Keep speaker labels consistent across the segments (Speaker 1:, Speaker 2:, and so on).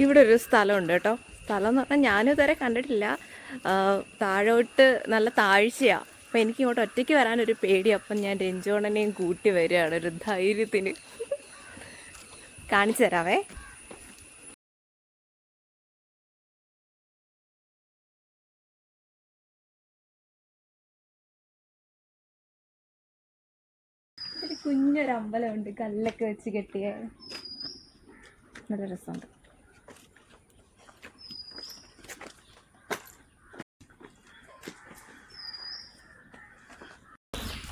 Speaker 1: ഇവിടെ ഒരു സ്ഥലമുണ്ട് കേട്ടോ. സ്ഥലം എന്ന് പറഞ്ഞാൽ ഞാനിതുവരെ കണ്ടിട്ടില്ല. താഴോട്ട് നല്ല താഴ്ചയാണ്. അപ്പം എനിക്ക് ഇങ്ങോട്ട് ഒറ്റയ്ക്ക് വരാനൊരു പേടി. അപ്പം ഞാൻ രഞ്ജോണനെയും കൂട്ടി വരികയാണ് ഒരു ധൈര്യത്തിന്. കാണിച്ചു തരാവേ. ഒരു കുഞ്ഞൊരു അമ്പലമുണ്ട്, കല്ലൊക്കെ വെച്ച് കെട്ടിയ. നല്ല രസമുണ്ട്.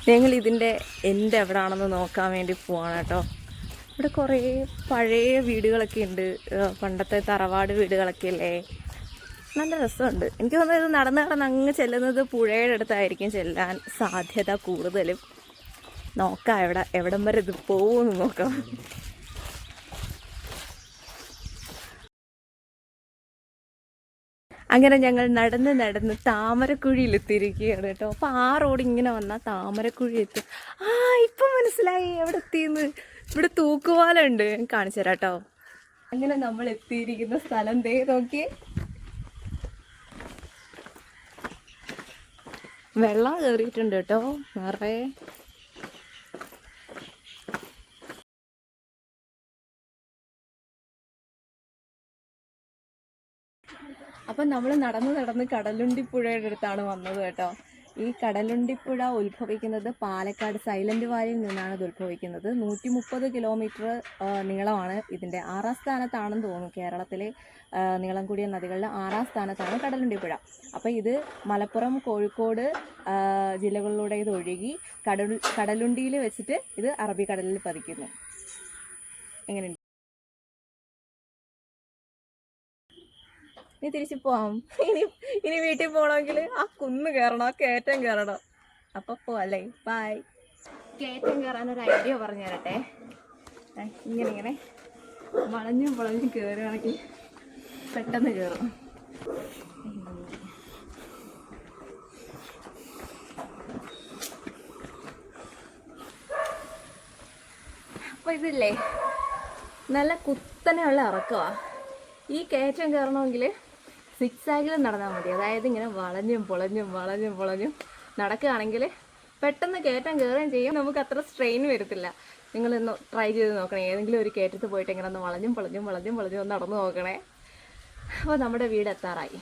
Speaker 1: ഞങ്ങൾ ഇതിൻ്റെ എൻ്റെ എവിടെയാണെന്ന് നോക്കാൻ വേണ്ടി പോവാണ് കേട്ടോ. ഇവിടെ കുറേ പഴയ വീടുകളൊക്കെ ഉണ്ട്, പണ്ടത്തെ തറവാട് വീടുകളൊക്കെ അല്ലേ. നല്ല രസമുണ്ട്. എനിക്ക് തോന്നുന്നത് ഇത് നടന്ന് നടന്ന് അങ്ങ് ചെല്ലുന്നത് പുഴയുടെ അടുത്തായിരിക്കും ചെല്ലാൻ സാധ്യത കൂടുതലും. നോക്കാം എവിടം വരെ ഇത് പോകുമെന്ന് നോക്കാം. അങ്ങനെ ഞങ്ങൾ നടന്ന് നടന്ന് താമരക്കുഴിയിലെത്തിയിരിക്കുകയാണ് കേട്ടോ. അപ്പോൾ ആ റോഡ് ഇങ്ങനെ വന്നാൽ താമരക്കുഴി എത്തും. ഇപ്പം മനസ്സിലായി എവിടെ എത്തിയെന്ന്. ഇവിടെ തൂക്കുപാലമുണ്ട്, കാണിച്ചു തരാം കേട്ടോ. അങ്ങനെ നമ്മൾ എത്തിയിരിക്കുന്ന സ്ഥലം ദേ നോക്കിയേ. വെള്ളം കയറിയിട്ടുണ്ട് കേട്ടോ നിറയെ. അപ്പം നമ്മൾ നടന്ന് നടന്ന് കടലുണ്ടിപ്പുഴയുടെ അടുത്താണ് വന്നത് കേട്ടോ. ഈ കടലുണ്ടിപ്പുഴ ഉത്ഭവിക്കുന്നത് പാലക്കാട് സൈലന്റ് വാലിയിൽ നിന്നാണ് ഇത് ഉത്ഭവിക്കുന്നത്. 130 കിലോമീറ്റർ നീളമാണ് ഇതിൻ്റെ. 6ാം സ്ഥാനത്താണെന്ന് തോന്നുന്നു കേരളത്തിലെ നീളം കൂടിയ നദികളിൽ 6ാം സ്ഥാനത്താണ് കടലുണ്ടിപ്പുഴ. അപ്പോൾ ഇത് മലപ്പുറം, കോഴിക്കോട് ജില്ലകളിലൂടെ ഇത് ഒഴുകി കടലുണ്ടിയിൽ വെച്ചിട്ട് ഇത് അറബിക്കടലിൽ പതിക്കുന്നു. എങ്ങനെയുണ്ട്? ഇനി തിരിച്ചു പോവാം. ഇനി വീട്ടിൽ പോകണമെങ്കിൽ ആ കുന്ന് കയറണം, ആ കയറ്റം കയറണം. അപ്പോൾ പോവല്ലേ, ബായ്. കയറ്റം കയറാനൊരു ഐഡിയ പറഞ്ഞു തരട്ടെ. ഇങ്ങനെ വളഞ്ഞും വളഞ്ഞും കയറുകയാണെങ്കിൽ പെട്ടെന്ന് കയറും. അപ്പോൾ ഇതില്ലേ നല്ല കുത്തനെയുള്ള ഇറക്കമാണ്. ഈ കയറ്റം കയറണമെങ്കിൽ സിക്സാഗിലും നടന്നാൽ മതി. അതായത് ഇങ്ങനെ വളഞ്ഞും പൊളഞ്ഞും നടക്കുകയാണെങ്കിൽ പെട്ടെന്ന് കയറ്റം കയറുകയും ചെയ്യും. നമുക്ക് അത്ര സ്ട്രെയിൻ വരത്തില്ല. നിങ്ങളൊന്ന് ട്രൈ ചെയ്ത് നോക്കണേ. ഏതെങ്കിലും ഒരു കയറ്റത്ത് പോയിട്ട് ഇങ്ങനെ ഒന്ന് വളഞ്ഞും പൊളഞ്ഞും നടന്നു നോക്കണേ. അപ്പോൾ നമ്മുടെ വീട് എത്താറായി.